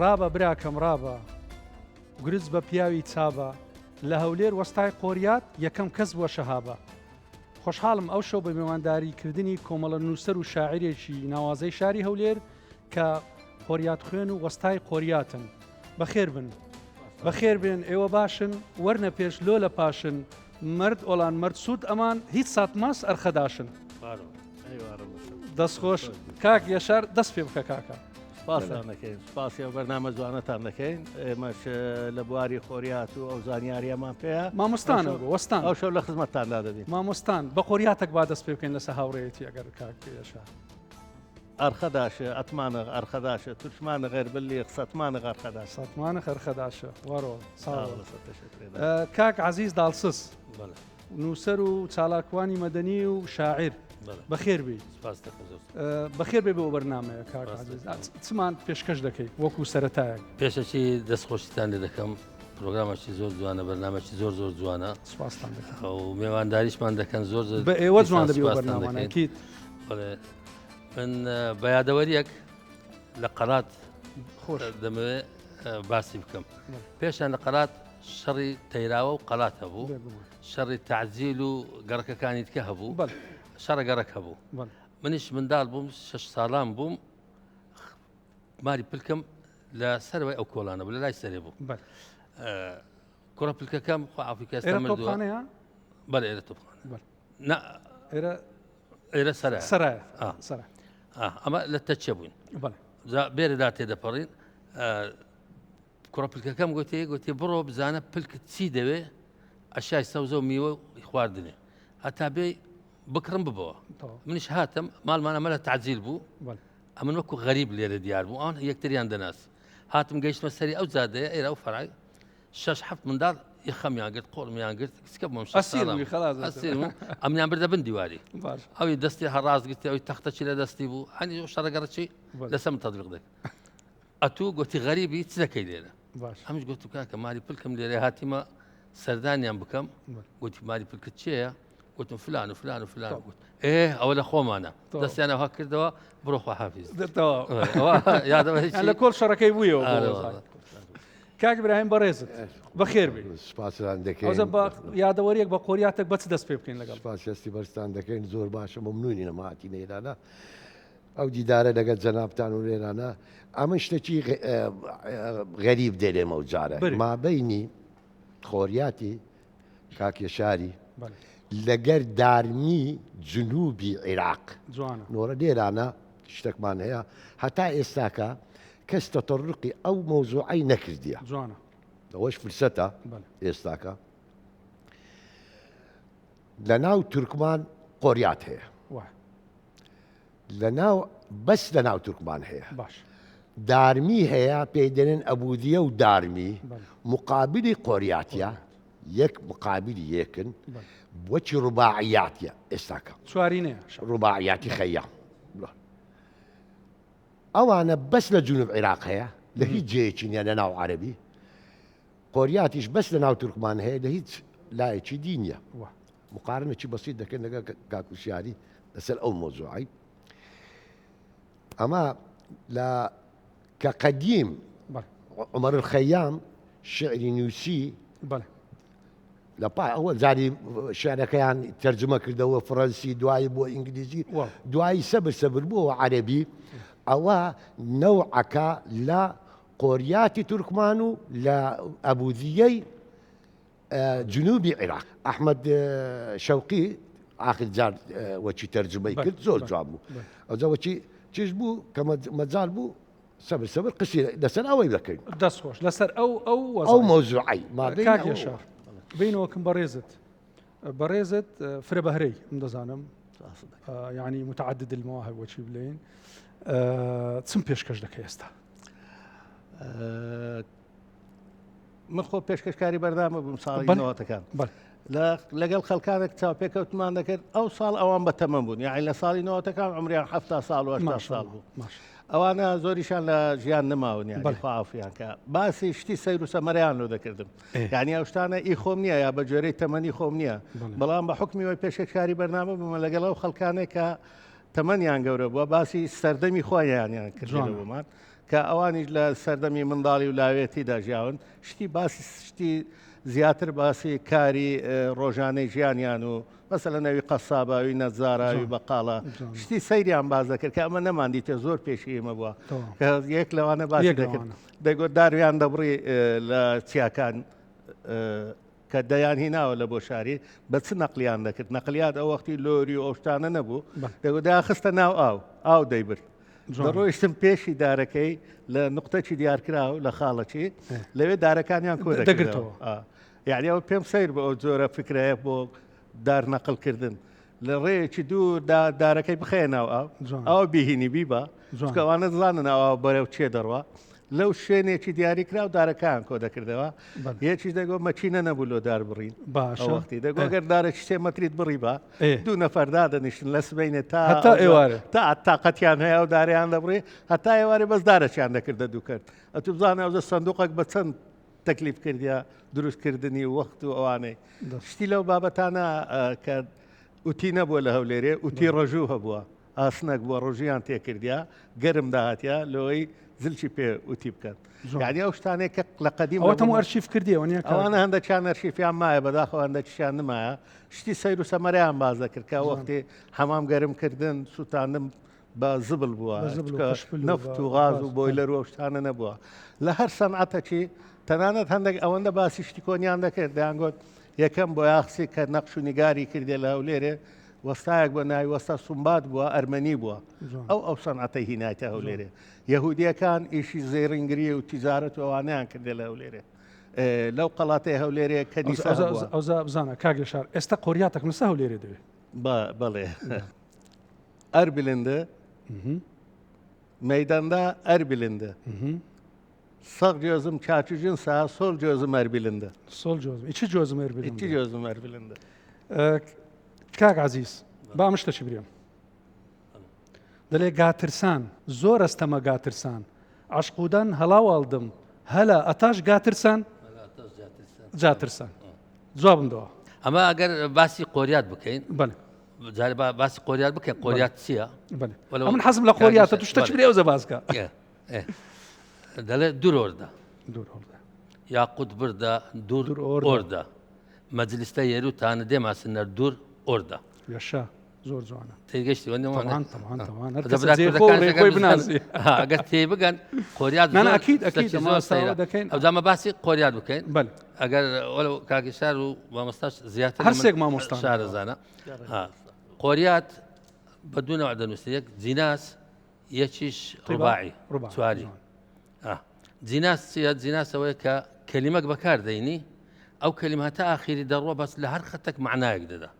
رابە براکەم ڕابە گرز بە پیاوی چابە لە هەولێر وەستای قۆریات یەکەم کەس بووە شەهابە. خۆشحاڵم ئەو شەو بە میوانداریکردنی کۆمەڵە نووسەر و شاعیرێکی ناوازەی شاری هەولێر کە قۆریات خوێن و وەستای قۆریاتن. بەخێر بن بەخێر بێن ئێوە باشن وەرنە پێش لۆ لە پاشن مرد ئۆلان مرد سوود ئەمان هیچ ساتماس ئەرخەداشن. دەستخۆش کاک یەشار دەست پێ بکە کاکە. سپاسان دەکەین سپاسی ئەو بەرنامە جوانەتان دەکەین ئێمەش لە بواری خۆریات و ئەو زانیاریەمان پێەیە مامۆستانە وەستان ئەو شەو لە خزمەتتاندا دەبین. مامۆستان بە قۆریاتێک با دەست پێ بکەین لەسەر هاوڕێیەتی ئەگەر کاک یەشار. ئەرخەداشە ئەتمانە ئەرخەداشە تورکمانە غێربلی قسەتمانە غەرخەداش ساتمانە خەرخەداشە وەڕۆ کاک عەزیز داڵسس نووسەر و چالاکوانی مەدەنی و شاعیر بەخێر بی بەخێر بێ بۆ بەرنامەیە کاک عەزیز چمان پێشکەش دەکەی وەکو سەرەتایەک. پێشەکی دەستخۆشیتان لێ دەکەم پرۆگرامێکی زۆر جوانە بەرنامێکی زۆر زۆر جوانە سوپاستان دەکەم و میوانداریشمان دەکەن زۆر بە ئێوە جوان دەبێ بەرنامانەکەیت. من بە یادەوەریەک لە قەڵات دەمەوێت باسی بکەم. پێشیان لە قەڵات شەڕی تەیراوە و قەڵات هەبوو شەڕی تەعجیل و گەڕەکەکانی دیکە هەبوو شەڕە گەڕەک هەبوو. منیش منداڵ بووم 6 ساڵان بووم ماری پلکەم لە سەرەوەی ئەو کۆڵانە بوو لە لای سەرێ بوو کوڕە پلکەکەم خۆعافیکەستە مردووە بەڵێ ئێرە تۆپخانە ئێرە سەرایە ئەمە لە تەچە بووین بێرەدا تێدەپەڕین کوڕە پلکەکەم گوتی بڕۆ بزانە پلکت چی دەوێ ئەشای سەوزە و میوە خواردنێ هەتا بێ بکڕم ببەوە. منیش هاتم ماڵمان ئەمە لە تەعجیل بوو ئەمن وەکو غەریب لێرە دیار بوو ئەوان یەکتریان دەناس هاتم گەیشتمە سەری ئەو جادەیە ئێرە ئەو فەرای 6-7 منداڵ یەخەمیان گرت قۆڵمیان گرت کچکە بۆم ئەمیان بردە بن دیواری ئەوی دەستی هەڕاز گرتی ئەوی تەختەچی لە دەستی بوو هەنی شەڕەگەڕەچی لەسەم تەدبیق دەکە ئەتوو گوتی غەریبی چ دەکەی لێرە هەمش گوت و کاکە ماری پلکم لێرە هاتیمە سەردانیان بکەم گوتی ماری پلکت چییە؟ گوتم فلان و فلان و فلان گوت ئەوە لە خۆمانە دەستیانە ها کردەوە بڕۆ خواحافیز لە کۆڵ شەڕەکەی بوویەوە. کاک براهیم بەڕێزت بەخێر بێ سپاسان دەکەین یادەوەریەک بە قۆریاتێک بەچ دەست پێ بکەین لەگەڵ سپاسیستی بەرزتان دەکەین زۆر باشە مەمنونی نەماهاتی نێرانە ئەو دیدارە لەگەڵ جەنابتان و لێرانە ئەمە شتێکی غەریب دێرێمە و جارە مابەینی خۆریاتی کاک یەشاری لەگەر دارمی جنوبی عێراق نۆرە لێرانە شتێکمان هەیە هەتا ئێستاکە کەس تەتەڕقی ئەو مەوزوعی نەکردیە ئەوەش فرسەتە ئێستاکە لە ناو تورکمان قۆریات هەیە بەس لە ناو تورکمان هەیە دارمی هەیە پێی دەنێن ئەبودیە و دارمی مقابلی قۆریاتیە یەک مقابلی یەکن وەکی ڕوباعیاتیە ئێستاکە چوارینەیە ڕوباعیاتی خەیام ئەوانە بەس لە جنوب عێراق هەیە لە هیچ جێیەکی نیە لە ناو عەرەبی قۆریاتیش بەس لە ناو تورکمان هەیە لە هیچ لایەکی دینیە مقارنەی بەسیط دەکەن لەگەڵ کاکوشیاری لەسەر ئەو مۆزوعی ئەمە لە کە قەدیم عومەر الخەیام شعری نووسی لە پای ئەوە جاری شعرەکەیان تەرجمە کردەوە فڕەنسی دوایی بۆ ئینگلیزی دوایی سەبر بووەوە عەرەبی ئەوە نەوعەکە لە قۆریاتی تورکمان و لە ئەبودیەی جنوبی عێراق ئەحمەد شەوقی ئاخر جار وەچی تەرجمەی کرد زۆر جوان بوو ئەوجا وەچی چش بوو کە مەجال بوو سەبر قسی لەسەر ئەوەی دەکەین دەستخۆش لەسەر ئەو مۆزوعی کاک یەشار بینەوەکم بەڕێزت فرە بەهرەی من دەزانم یعنی متعدد المواهب وەچی بڵێن چم پێشکەش دەکەی ئێستا؟ من خۆ پێشکەشکاری بەردامە بووم ساڵی نەوەتەکان لەگەڵ خەڵکانێک چاوپێکەوتمان دەکرد ئەو ساڵ ئەوان بەتەمەم بوون یعنی لە ساڵی نەوەتەکان عمریان 7 ساڵ و 8 ساڵ بوو ئەوانە زۆریشان لە ژیان نەماون یعنی خواعافیان کە باسی شتی سەیر و سەمەرەیان لۆ دەکردم یعنی ئەو شتانە ئی خۆم نییە یا بە جۆرەی تەمەنی خۆم نییە بەڵام بە حکمیەوەی پێشکەشکاری بەرنامە بوومە لەگەڵ ئەو خەڵکانێک کە تەمەنیان گەورە بووە باسی سەردەمی خۆیانیان کردوە بۆمان کە ئەوانیش لە سەردەمی منداڵی و لاوێتیدا ژیاون شتی باسی شتی زیاتر باسی کاری ڕۆژانەی ژیانیان و مەسەلەن نەوی قەساباوی نەتزاراوی بەقاڵە شتی سەیریان باز دەکرد کە ئەمە نەماندیتە زۆر پێشی ئێمە بووە کە یەک لەوانە باسی دەکرد دەیگوت دارویان دەبڕی لە چیاکان کە دەیان هیناوە لە بۆ شاری بە چ نەقلیان دەکرد نەقلیات ئەو وەختی لۆری و ئەو شتانە نەبوو دەگوت داخستە ناو ئاو دەیبرد ڕۆیشتم پێشی دارەکەی لە نقطەی دیارکرا و لە خاڵەکی لەوێ دارەکانیان کۆ دەگرێتەوە یعنی ئەو پێم سیر بە ئەو جۆرە فکرەیە بۆ دار نەقلکردن لە ڕێیەکی دوور دارەکەی بخێناو ئەو بیهینی بیبە چکەوانە دڵانن ئەوە بەرەو چێ دەڕوە لەو شوێنێکی دیاریکرا و دارەکان کۆ دەکردەوە یەکی دەگۆ مەچینە نەبوو لۆ دار بڕین باشوەختی دەگۆگەر دارێکی سێ مەتریت بڕی بە دوو نەفەردا دەنیشتن لە سبەینێ تا ئێوارە تا تااقەتیان هەیە و داریان دەبڕێ هەتا ئێوارێ بەس دارەچیان دەکردە دووکرد ئەتو بزانە ئەوزە سندوقێک بە چەند تەکلیف کردیا دروستکردنی وەخت و ئەوانەی شتی لەو بابەتانە کە ئوتی نەبووە لە هەولێرێ ئوتی ڕەژوو هەبووە ئاسنەک بووە ڕۆژیان تێکردیا گەرم داهاتیا لەوەی زلچی پێ وتی بکەن یعنی ئەو شتانێک کە لە قەدیم ئەوەتەمو ئەرشیف کردیەوە ئەوانە هەندێکیان ئەرشیفیان مایە بەداخەوە هەندێکیان نمایە شتی سەیر و سەمەریان باز دەکرد کە وەختی هەمام گەرمکردن سووتاندن بە زبل بووە نەفت و غاز و بۆیلەر و شتانە نەبووە لە هەر سەنعەتەکی تەنانەت هەندێک ئەوەندە باسی شتی کۆنیان دەکرد دەیانگوت یەکەم بۆ یاخسی کە نەقش و نیگاری کردێ لە هەولێرێ وەستایەک بە ناوی وەستا سومبات بووە ئەرمەنی بووە ئەو سەنعەتەی هینایەتە هەولێرێ یەهودیەکان ئیشی زێڕینگری و تیجارەت و ئەوانەیان کردێ لە هەولێرێ لەو قەڵاتەی هەولێرێ کەنیسا ئەوزا بزانە کاگەشار ئێستا قۆریاتێک لەسە هەولێرێ دەوێت بەڵێ ئەر بلندە مەیداندا ئەر بلندە سەق جۆزم چاچ جنسا سۆل جۆزم ئەر بلندە سۆل جۆزم ئیچ جۆزم ئەر بلندە ئیچ جۆزم ئەر بلندە کاک عزیز با مشتەشی برێم دەڵێ گاترسان زۆر ئەستەمە گاترسان عشقودان هەڵاوەڵدم هەلا ئەتاش گاترسان جاترسان جوابم دەوە ئەمە ئەگەر باسی قۆریات بکەین بڵێ باسی قۆریات بکەین قۆریات چییە من حەزم لە قۆریاتە تو شتەچ برێ ئەوزە باسکە دەڵێ دوور ئۆردە یاقوت بردە دوور ئۆردە مەجلیستە یێروتانە دێماسنەر دوور ئۆردە یاشا زۆر جوانە تێگەشتی ئەگەر تێ بگەن قۆریات دەکەین ئەوزامە باسی قۆریات بکەین ئەگەر کاکی شار و مامۆستاش زیاتر هەرسێک مامۆستا شارەزانە قۆریات بە دوو نەوع دەنووسێت یەک جیناس یەکیش ڕوباعی چواری جیناس چیە جیناسەوەی کە کەلیمەک بەکار دەینی ئەو کەلیمە تا ئاخیری دەڕوە بەس لە هەر خەتێک معنایەک دەدا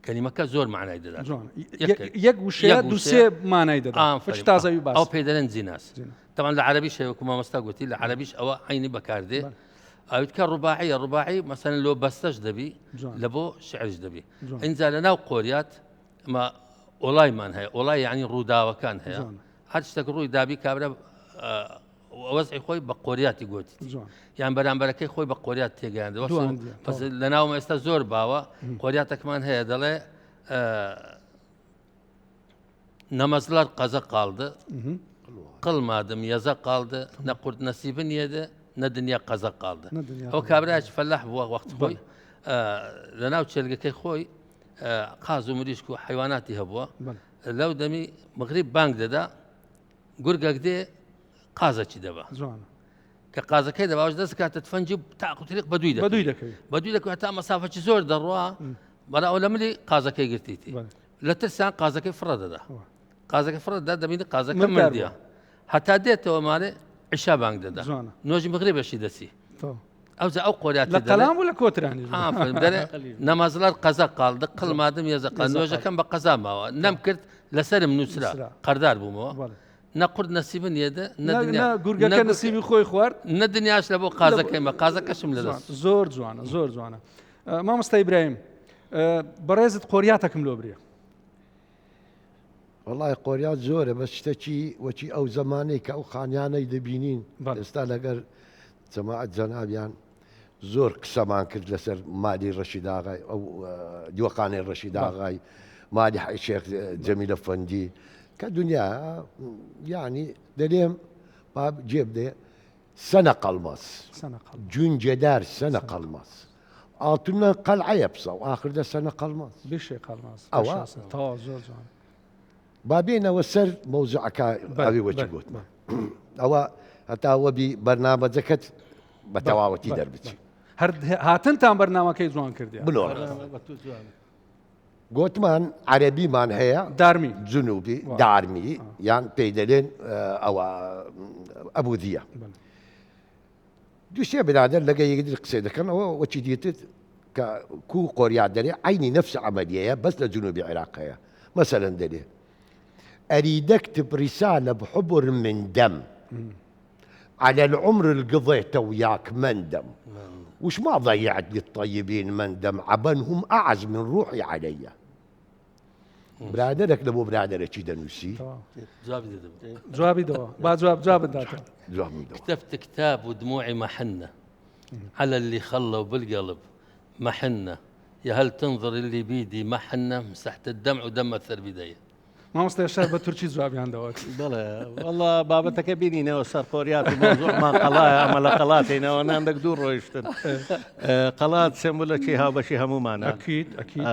کەلیمەکە زۆر معنای دەدا یەک وشەیە دووسێ مانای دەدا تازەوی باس ئەو پێی دەڵێن جیناس تەمان لە عەرەبیش هەیەوەکو مامۆستا گوتی لە عەرەبیش ئەوە عینی بەکاردێ ئەویتکە ڕوباعی مەسەلەن لۆ بەستەش دەبی لە بۆ شعرش دەبی ئینجا لەناو قۆریات ئەمە ئۆڵایمان هەیە ئۆڵای یعنی ڕووداوەکان هەیە هەر شتێک ڕووی دابی کابرا وەزعی خۆی بە قۆریاتی گوتی یان بەرامبەرەکەی خۆی بە قۆریات تێگەیاندەوە لە ناومە ئێستا زۆر باوە قۆریاتێکمان هەیە دەڵێ نەمەزلار قەزە قاڵدە قڵمادم یەزە قاڵدە نە قورد نەسیبن یێدە نە دنیا قەزە قاڵدە ئەو کابراایش فەلاح بووە وەخت خۆی لە ناو چێلگەکەی خۆی قاز و مریشک و حیواناتی هەبووە لەو دەمی مغریب بانگ دەدا گورگەک دێ قازەکی دەبە کە قازەکەی دەباش دەست کاتە تفەنجی تاقوتریق بەدووی دەکەوێت تا مەسافەی زۆر دەڕوا بەراو لە ملی قازەکەی گرتیتی لە ترسیان قازەکەی فڕە دەدا قازەکەی فڕە دەدا دەبینی قازەکە مردیە هەتا دێتەوە مالێ عیشا بانگ دەدا نۆژی مغرب بەشی دەسی ئەوجا ئەو قۆریاتی لە تەلام و لە کۆترانی نەمازلار قەزە قاڵدە قڵمادم یەزە قال نۆژەکەم بە قەزا ماوە نەم کرد لەسرم نووسرا قەردار بوومەوە نە قورد نەسیبن یێدە گورگەکە نسیبی خۆی خوارد نە دنیاش لە بۆ قازەکەیمە قازەکەشم لەدەست زۆر جوانە زۆر جوانە مامۆستا ئیبراهیم بەڕێزت قۆریاتەکەم لۆ برێ وڵای قۆریات زۆرە بە شتێکی وەچی ئەو زمانەی کە ئەو خانیانەی دەبینین ئێستا لەگەر جەماعەت جەنابیان زۆر قسەمان کرد لەسەر مالی ڕەشیداغای ئەو دیوەقانەی ڕەشیداغای مالی شێخ جەمیلە فەندی کە دنیا یعنی دەلێم جێ بدێ سەنە قەڵمەس سنة قلب جونجەدار سەنە قەڵمەس ئاتونە قەلعەیە بسە و ئاخردە سەنە قەڵمەس بشي قلماس أوا. توا زور جوان با بێنەوە سەر مەوزوعەکە ئەوی وەچی گوتمە ئەوە هەتاوە بی بەرنامەجەکەت بە تەواوەتی دەربچی هەر هاتنتان بەرنامەکەی جوان کردیان بلۆ گوتمان عەرەبیمان هەیە دارمی جنوبی دارمی یان پێی دەلێن ئەوە ئەبودیە دووسێ برادر لەگە یەکتر قسە دەکەنەوە وەچی دیتت کە کو قۆریات دەرێ عینی نفس عملیەیە بەس لە جنوبی عێراق هەیە مەسەلەن دەرێ أريد أكتب رسالة بحبر من دم على العمر اللي قضيته وياك مندم وش ما ضيعت للطيبين مندم عبنهم أعز من روحي علي برادرك لبو برادرك كذا نسي جوابي دوا بعد جواب داتا كتبت كتاب ودموعي محنة على اللي خلوا بالقلب محنة يا هل تنظر اللي بيدي محنة مسحت الدمع ودم أثر بيدي ما مستشار بتركي جوابي عندك بەڵێ والله بابەتەکە بینینەوە سەر قۆریات و مۆزوعمان قەڵایە ئەمە لە قەڵاتینەوە ناندەک دوو ڕۆیشتن قەڵات سمبولەکی هاوبەشی هەمومانە أكيد أكيد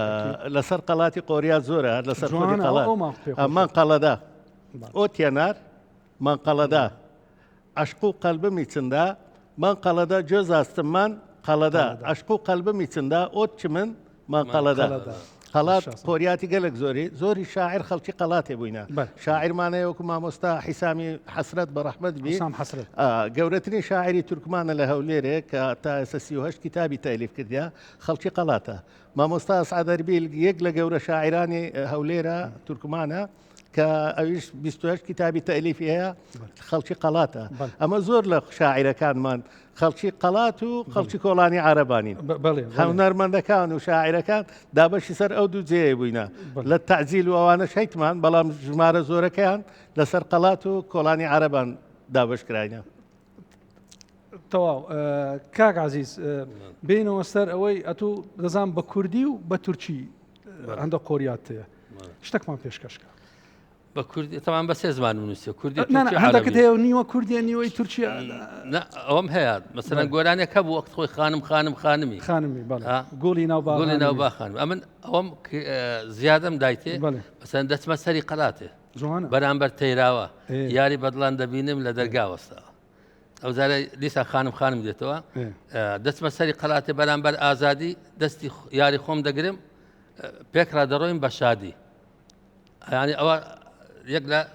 لەسەر قەڵاتی قۆریات زۆرە هەر لەسەر خۆی قەڵات ئەمان قەڵەدا ئۆتیەنار من قەڵەدا عەشق و قەلبمی چندا من قەڵەدا جۆز ئاستممان قەڵەدا عەشق و قەلبمی چندا ئۆت چ من قەڵەدا قەڵات قۆریاتی گەلک زۆری شاعر خەڵکی قەڵاتێ بووینە شاعرمانەیە وەکو مامۆستا حیسامی حەسرەت بە ڕەحمەت بی گەورەترین شاعری تورکمانە لە هەولێرێ کە تا ئێستا 38 کتابی تەلیف کردیا خەڵکی قەڵاتە مامۆستا ئەسعەد ئەربیل یەک لە گەورە شاعرانی هەولێرە تورکمانە کە ئەویش 28 کتابی تەلیفی هەیە خەڵکی قەڵاتە ئەمە زۆر لە شاعیرەکانمان خەڵکی قەڵات و خەڵکی کۆڵانی عەرەبانین هەونەرمەندەکان و شاعیرەکان دابەشی سەر ئەو دوو جێ بووینە لە تەعجیل و ئەوانە شەیتمان بەڵام ژمارە زۆرەکەیان لەسەر قەڵات و کۆڵانی عەرەبان دابەش کراینە تەواو کاک عەزیز بینەوە سەر ئەوەی ئەتوو دەزان بە کوردی و بە تورکی هەندە قۆریات هەیە شتێکمان پێشکەشکە بكردي طبعا بس زمان منوسي كردي عندك هي نيوة كردية نيوة تركيا لا هم هي مثلا قولاني كبو وقت خوي خانمي بله قولي نوبا خانم أمن هم زيادة مدايتي مثلا دس مسري قلاته برامبر تيراوا ياري بدلان دبينم لدرجا وسط أو زال ليس خانم ديتوا دس مسري قلاته برامبر آزادي دستي ياري خوم دقرم بكرة دروين بشادي يعني أو يقلا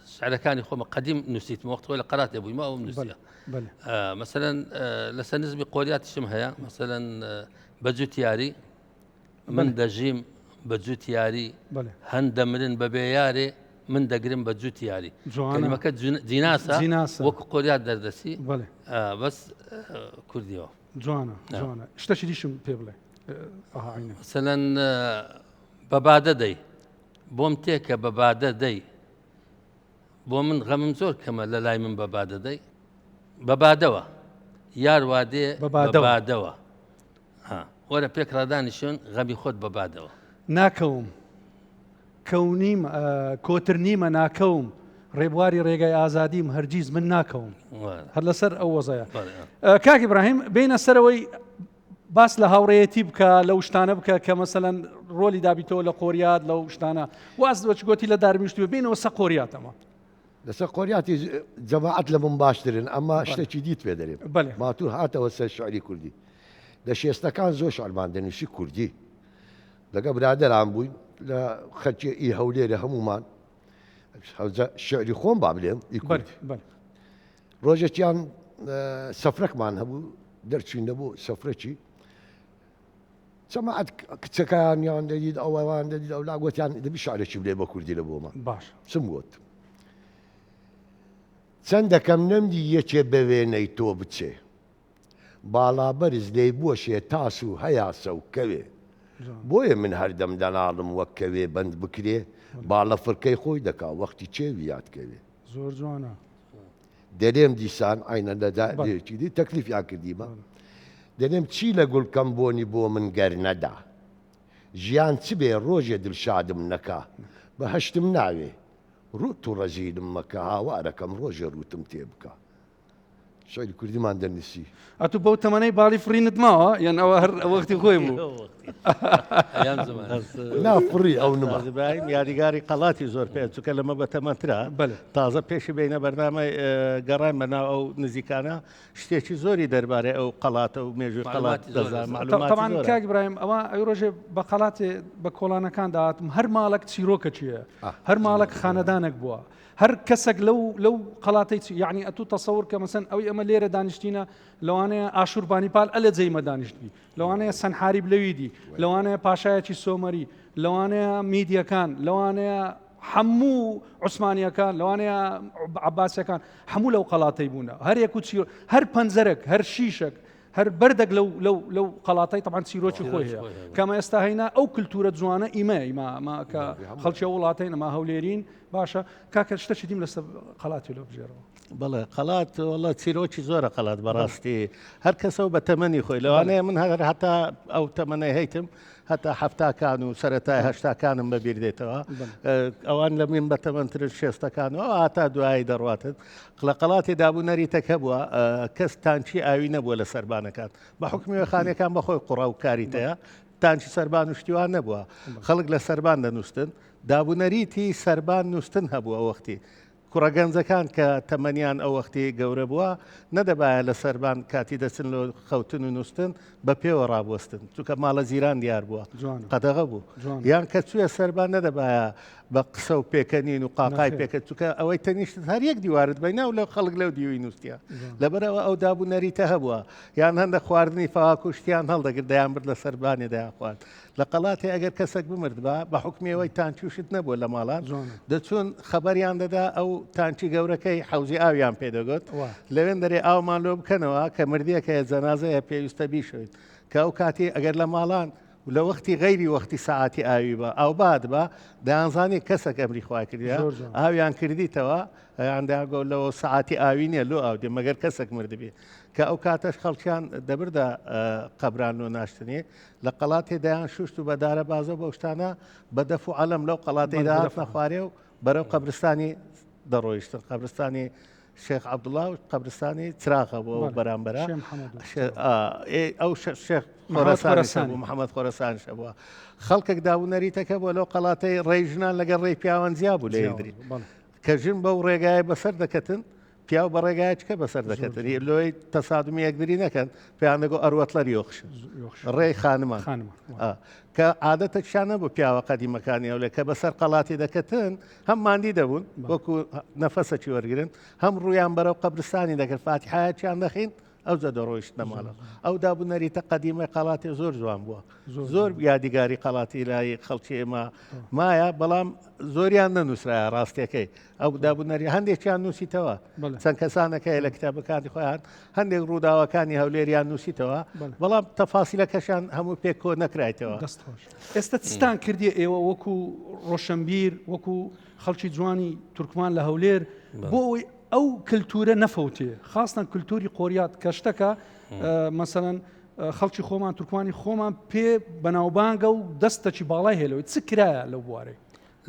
شعركاني خوما قديم نسيت وقت ولا قرات ابوي ما هو نسيت مثلا لسنزبي قوليات شمهيا مثلا بجوتياري من دجيم بجوتياري هندمرن ببياري من دقرم بجوتياري كلمة جناسة وكو قوليات دردسي بس كرديو جوانا اشتشي ديشم بيبلي مثلا بباددي بۆم تێکە بەبادە دەی بۆ من غەمم زۆر کەمە لە لای من بەبادە دەی بەبادەوە یار وادێ بەبادەوە وەرە پێک ڕادانیشن غەمی خۆت بەبادەوە ناکەوم کەونیم کۆتر نیمە ناکەوم ڕێبواری ڕێگای ئازادیم هەرگیز من ناکەوم هەر لەسەر ئەو وەزایە کاک ئیبراهیم بینە سەرەوەی باس لە هاوڕێیەتی بکە لەو شتانە بکە کە مەسەلەن ڕۆلی دابیتەوە لە قۆریات لەو شتانە واز وەچ گوتی لە دارمیشتوە بینەوە سە قۆریاتەمە لەسەر قۆریاتی جەماعەت لە من باشترن ئەمە شتێکی دیت پێ دەرێت ماتور هاتەوە سەر شعری کوردی لە شێستەکان زۆر شعرمان دەنووسی کوردی لەگە برادەران بووین لە خەرکی ئی هەولێرە هەمومان شعری خۆم با بڵێم ئی کوردی ڕۆژێکیان سەفرەکمان هەبوو دەرچین دەبوو سەفرەکی جەماعەت کچەکانیان دەدید ئەوەوان دەدید ئەو لاگوتیان دەبی شعرێکی بڵێ بە کوردی لە بۆمە باش چم گوت چەندەکەم نەمدی یەکێ بەوێنەی تۆ بچێ باڵابەرز لێی بۆشێ تاس و هەیاسە و کەوێ بۆیە من هەردەم دەناڵم وەک کەوێ بەند بکرێ باڵە فرکەی خۆی دەکا وەختی چێوی یادکەوێ زۆر جوانە دەرێم دیسان ئاینە لەداێکی دی تەکلیفیان کردیمە دەنێم چی لە گوڵکەم بۆنی بۆ من گەر نەدا ژیان چ بێ ڕۆژێ دڵشادم نەکا بە هەشتم ناوێ ڕوت و ڕەژی مەکە هاوارەکەم ڕۆژێ ڕوتم تێ بکە شعری کوردیمان دەنووسی ئەتو بەو تەمەنەی باڵی فڕینت ماوە یان ئەوە هەر وەختی خۆی بوو نافڕی ئەو نما زبراهیم یادیگاری قەڵاتی زۆر پێ چونکە لەمە بەتەمەترا تازە پێشی بینە بەرنامە گەڕای بەناو ئەو نزیکانە شتێکی زۆری دەربارەی ئەو قەڵاتە و مێژوی قەڵات دەزان طبعاً کاک برایم ئەوە ئەو ڕۆژێ بە قەڵاتێ بە کۆڵانەکان داهاتم هەر ماڵک چیرۆکە چییە هەر ماڵک خانەدانێک بووە هەر کەسێک لەو قەڵاتەی یعنی ئەتوو تەسەور کە مەسەن ئەوی ئەمە لێرە دانیشتینە لەوانەیە ئاشوربانی پال ئەلە جەیمە دانیشتبی لەوانەیە سەنحاری بلەویدی لەوانەیە پاشایەکی سۆمەری لەوانەیە میدیەکان لەوانەیە هەموو عوسمانیەکان لەوانەیە عەباسیەکان هەموو لەو قەڵاتەی بوونە هەر یەک و چیرۆ هەر پەنجەرێک هەر شیشێک هەر بەردەك لەو قەڵاتەی طبعاً چیرۆکی خۆی هەیە کەمە ئێستا هەینا ئەو کللتورە جوانە ئیمە کە خەڵکی وڵاتین ئەمە هەولێرین باشە کاکە شتەی دیم لەسەر قەڵاتی لەو بژێرەوە بەڵێ قەڵات وڵە چیرۆکی زۆرە قەڵات بەڕاستی هەر کەسە بە تەمەنی خۆی لەوانەیە من هەر هەتا ئەو تەمەنەی هەیتم هەتا هەفتاکان و سەرەتای هەشتاکانم بەبیر دێتەوە ئەوان لە من بە تەمەنتر شێستەکان و هاتا دوایی دەڕواتن لە قەڵاتی دابوو تەکە بووە کەس تانچی ئاوی نەبووە لە سەربانەکان بە حکمی خانەکان بەخۆی قوڕە و کاریتەیە تانچی سەربان و شتیوان نەبووە خەڵک لە سەربان دەنووسن دابوونەریتی سەربان نووسن هەبووە وەختی کوڕەگەنجەکان کە تەمەنیان ئەو وەختی گەورە بووە نەدەبایە لە سەربان کاتی دەچن لە خەوتن و نووسن بە پێوە ڕابوەستن چونکە ماڵە زیران دیار بووە قەدەغە بوو یان کە چوویە سەربان نەدەبایە بە قسە و پێکەنین و قاقای پێکەت چونکە ئەوەی تەنیشت هەر یەک دیوارت بینە و لەو خەڵک لەو دیوی نووسە لەبەرەوە ئەو دابوونەریتە هەبووە یان هەندە خواردنی فاواکوشتیان هەڵدەگرت دەیان برد لە سەربانی دەیان خوارد لە قەڵاتی ئەگەر کەسێک بمرد بە حکمیەوەی تانچوشت نەبووە لە ماڵان دەچون خەبەریان دەدا ئەو تانچی گەورەکەی حەوزی ئاویان پێدەگوت لەوێن دەرێ ئاومان لۆ بکەنەوە کە مردیەکە جەنازەیە پێویستە بیشوێت کە ئەو کاتی ئەگەر لە ماڵان لە وەختی غەیری وەختی سەعاتی ئاوی بە ئەو باد بە دەیانزانی کەسێک ئەمری خوا کردیا ئاویان کردیتەوە ئەیانداگۆ لەوە سەعاتی ئاوی نیە لۆ ئاو دێ مەگەر کەسێک مردبێ کە ئەو کاتەش خەڵکیان دەبردا قەبران و ناشتنی لە قەڵاتی دەیان شوشت و بەدارە بازە بە شتانە بە دەف و عەلەم لەو قەڵاتەیدا نەخوارێ و بەرەو قەبرستانی دەڕۆیشتن قەبرستانی شێخ عەبدوڵڵا و قەبرستانی چراغە بۆ بەرامبەرە ئەو شێخ خۆرەسانی بوو محەممەد خۆرەسانش بووە خەڵکێک دابوونەریتەکە بۆ لەو قەڵاتەی ڕێژنان لەگەڵ ڕێی پیاوەنجیا بوو لە هێدری کە ژن بەو ڕێگایە بەسەر دەکەتن پیا بە ڕێگایچکە بەسەر دەکەن لۆی تەسادمی یەکدری نەکەن پێیان دەگۆ ئەروەتلەر یۆخش ڕێی خانمان کە عادەتەکشان نەبوو پیاوە قەدیمەکانی ئەو لێ کە بەسەر قەڵاتی دەکەتن هەم ماندی دەبوون وەکو نەفەسەکی وەرگن هەم ڕویان بەرەو قەبرستانی دەکرد فاتیحایەتیان دەخین ئەو جە دەڕۆیشت نەماڵە ئەو دابوونەریتە قەدیمە قەڵاتی زۆر جوان بووە زۆر یادیگاری قەڵاتی لای خەڵکی ئێمە مایە بەڵام زۆریان نەنووسرایە ڕاستیەکەی ئەو دابوونەری هەندێکیان نووسیتەوە چەند کەسانەکەی لە کتابەکانی خۆیان هەندێک ڕووداوەکانی هەولێریان نووسیتەوە بەڵام تەفاسیلەکەشان هەموو پێک کۆ نەکرایتەوە ئێستا چستان کردی ئێوە وەکو ڕۆشنبیر وەکو خەڵکی جوانی تورکمان لە هەولێر بۆ ئەوەی ئەو کللتورە نەفەوتێ خاستن کللتوری قۆریات کە شتەکە مەسەەن خەڵکی خۆمان تورکمانی خۆمان پێ بەناوبانگە و دەستەکی باڵای هێلەوەی چ کرایە لەو بوارەی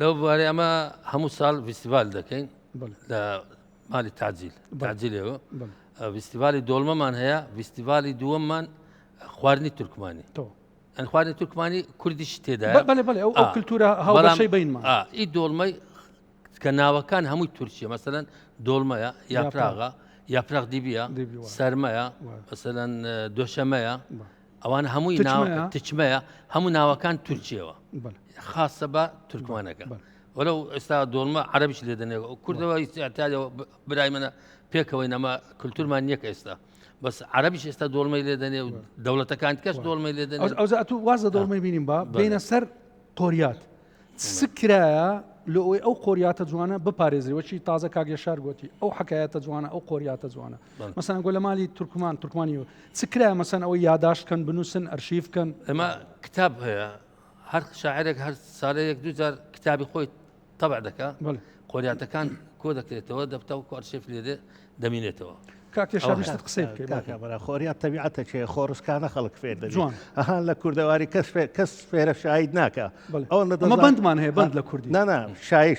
لەو بوارەی ئەمە هەموو ساڵ فیستیڤال دەکەین لە مالی تعجیلەوە فیستیڤالی دۆڵمەمان هەیە فیستیڤالی دووەممان خواردنی تورکمانی ئەن خواردنی تورکمانی کوردیش تێدایە بەڵێ ئەو کللتورە هەڵبەشەی بینمان ئی دۆڵمەی کە ناوەکان هەمووی تورکیە مەسەلەن دۆڵمەیە یاپراغە یاپراغ دیبیە سەرمەیە مەسەلەن دۆشەمەیە ئەوان هەمووی تچمەیە هەموو ناوەکان تورکیەوە خاصە بە تورکمانەکە وەلەو ئێستا دۆڵمە عەرەبیش لێ دەنێەوە کوردەوە ئیسیعتیادەوە برای منە پێکەوەی نەما کللتورمان یەک ئێستا بەس عەرەبیش ئێستا دۆڵمەی لێ دەنێ و دەوڵەتەکان کەس دۆڵمەی لێ دەنێ ئەو وازە دۆڵمەی بینیم با بینە سەر قۆریات سکرایە لە ئەوەی ئەو قۆریاتە جوانە بپارێزریوەچی تازە کاگەشار گوتی ئەو حکایەتە جوانە ئەو قۆریاتە جوانە مەسەن گۆ لە مالی تورکمانیەوە چکرای مەسەن ئەوەی یاداشتکەن بنووسن ئەرشیفکەن ئەمە کتاب هەیە هەر شاعرێک هەر ساڵەیەک دوجار کتابی خۆی تەبع دەکات قۆریاتەکان کۆ دەکرێتەوە دەبتە و ئەرشیف لێدێ دەمینێتەوە کاکێ شەویستت قسەی بکەیت کاکە خۆریات تەبیعەتە چێ خۆڕسکانە خەڵک فێر دەبێت جوان ئەهان لە کوردەواری کەس فێرە شاید ناکە ئەمە بەندمان هەیە بند لە کوردی نانا شایی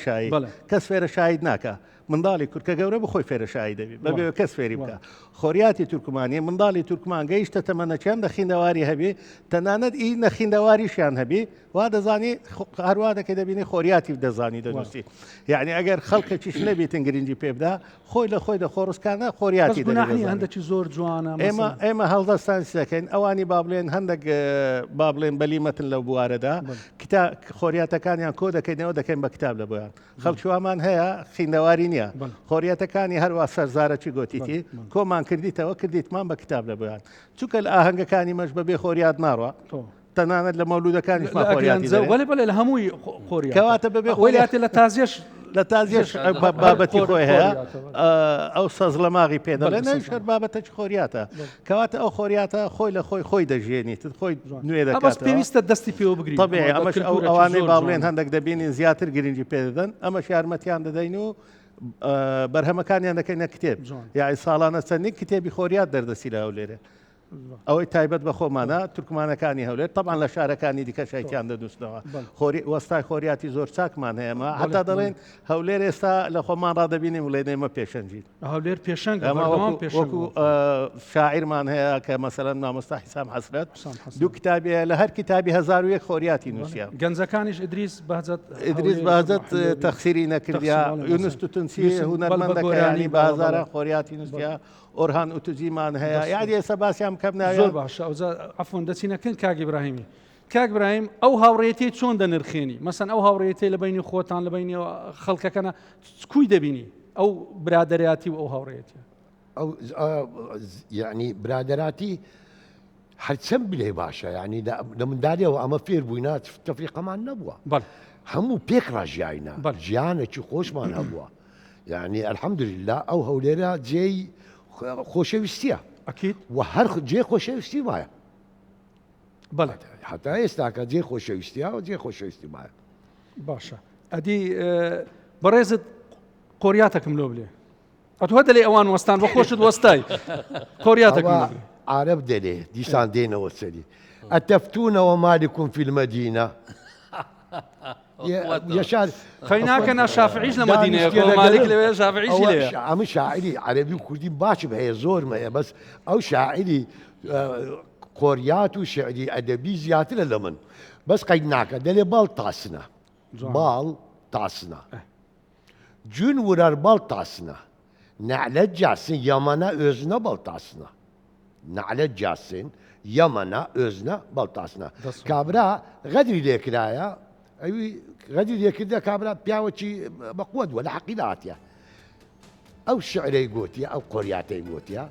کەس فێرە شاید ناکە منداڵی کورد کە گەورە بخۆی فێرە شایی دەبێت بەبێ کەس فێری بکە خۆریاتی تورکمانی منداڵی تورکمان گەیشتە تەمەنە چەند دەخیندەواری هەبێ تەنانەت ئی نەخیندەواریشیان هەبێ وا دەزانی هەروە دەکە دەبینی خۆریاتی دەزانی دەنووسی یعنی ئەگەر خەڵکەکیش نەبێتن گرنگی پێ بدا خۆی لە خۆی دە خۆڕسکانە خۆریاتی هەندێکی زۆر جوانە ئێمە هەڵدەستانی دەکەین ئەوانی با بڵێن هەندێک با بڵێن بەلیمەتن لەو بوارەدا خۆریاتەکانیان کۆ دەکەینەوە دەکەین بە کتاب لە بۆیان خەڵکیوامان هەیە خیندەواری نییە خۆریاتەکانی هەروە سەرزارەی گوتیتی کۆمان کردیتەوە کردیتمان بە کتاب لە بۆیان چونکە لە ئاهەنگەکانی مەش بەبێ خۆریات ناڕوە تەنانەت لە مەولودەکانی بڵێ لە هەمووی خۆری کەواتە بەبێ خۆریاتی لە تازیێش لە تازیێش بابەتی خۆی هەیە ئەو سەز لە ماغی پێدەڵێ نەشەر بابەتە خۆریاتە کەواتە ئەو خۆریاتە خۆی لە خۆی دەژێنیت خۆی نوێ دەکات پێویستە دەستی پێوە بگریت طبیعی ئەمەش ئەوانەی باڵێن هەندێک دەبینین زیاتر گرنگی پێدەدەن ئەمەش یارمەتیان دەدەین و بەرهەمەکانیان دەکەینە کتێب یاعی ساڵانە چەندین کتێبی خۆریات دەردەسی لە هەولێرە ئەوەی تایبەت بە خۆمانە تورکمانەکانی هەولێر طبعاً لە شارەکانی دیکە شایتیان دەدوستنەوە وەستای خۆریاتی زۆر چاکمان هەیەمە حتا دەڵێن هەولێر ئێستا لە خۆمان ڕادەبینیم وڵێ نێمە پێشەنجین هەولێر پێشەنگ وەکو شاعیرمان هەیە کە مەسەلەن مامۆستا حیسام حەسرەت دوو کتابێ لە هەر کتابی 1001 خۆریاتی نووسیا گەنجەکانیش ئیدریس بەهجەت تەخسیری نەکردیا یونس توتنسی هونەرمەندەکانی بازارە خۆریاتی نووسیا ئۆرهان ئوتوزیمان هەیە یادی ئێستا باسییان کەم ناوێت زۆر باشە عەفوان دەچینەکەن کاک ئیبراهیمی کاک ئیبراهیم ئەو هاوڕێتی چۆن دەنرخێنی مەسەن ئەو هاوڕێتی لە بینی خۆتان لە بینی خەڵکەکەنە کوی دەبینی ئەو برادەریاتی و ئەو هاوڕێتی ئەو یعنی برادەراتی هەرچەند بلێ باشە یعنی لە منداڵیەوە ئەمە فێر بووینە تەفریقەمان نەبووە هەموو پێک ڕژیاینا ژیانێکی خۆشمان هەبووە یعنی ئەلحەمدولله ئەو هەولێرە جێی خۆشەویستیە ئەکید و هەر جێ خۆشەویستی وایە بەڵێ حتا ئێستاکە جێ خۆشەویستیە و جێ خۆشەویستی وایە باشە ئەدی بەڕێزت قۆریاتەکەم لۆ بلێ ئەتوە دەلێ ئەوان وەستان بە خۆشت وەستای قۆریاتەکەم عرب دەلێ دیسان دێنەوە سەری ئەتەفتونەوە مالکم فی المەدینە يشار خيناكنا شافعيش لمدينة مالك لوي شافعيش ليه عم شاعري عربي وكردي باش بهي زور ما بس او شاعري قوريات وشعري ادبي زياتر لمن بس قيناك دلي بال تاسنا بال تاسنا جون ورار بال تاسنا نعلت جاسن يمنا özne bal tasna نعلت جاسن يمنا özne bal tasna كابرا غدري لكرايا أيوي غادي كذا كابرا بياوتشي بقود ولا حقيقاتيا أو شعري قوتيا أو قرياتي قوتيا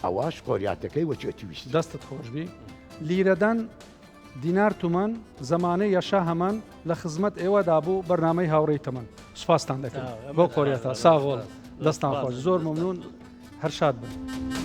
أواش قرياتكي وشوتيش دست خوش بي ليردان دينار تومان زمانه يشا همان لخدمت ايوا دابو برنامج هاوري تمن سپاس تان دكن بو قرياتا ساغول دستان خوش زور ممنون هر شاد بن